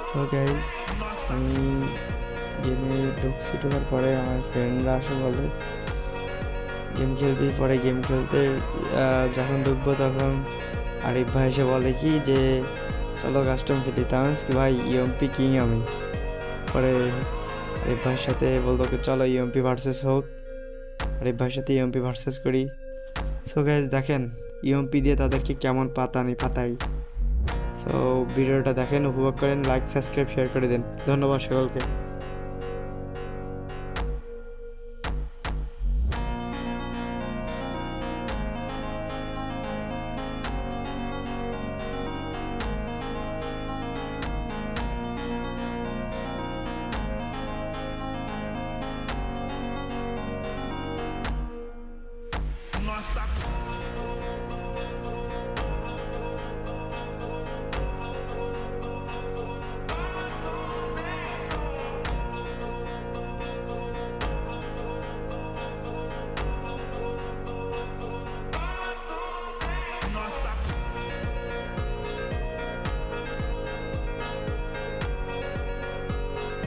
So guys, আমি গেমে ঢুকছি, ঢোকার পরে আমার ফ্রেন্ডরা আসে বলে গেম খেলবি। পরে গেম খেলতে যখন ঢুকবো তখন আরিফ ভাই এসে বলে কি যে চলো কাস্টম খেলি। তামাস কি ভাই, ইএমপি কিং আমি। পরে আরিফ ভাইয়ের সাথে বলতো কি চলো ইএমপি ভার্সেস হোক। আরিফ ভাইয়ের সাথে ইএমপি ভার্সেস করি। সো গাইজ দেখেন ইএমপি দিয়ে তাদেরকে কেমন পাতাই। সো ভিডিওটা দেখেন, উপভোগ করেন, লাইক সাবস্ক্রাইব শেয়ার করে দেন। ধন্যবাদ সকলকে।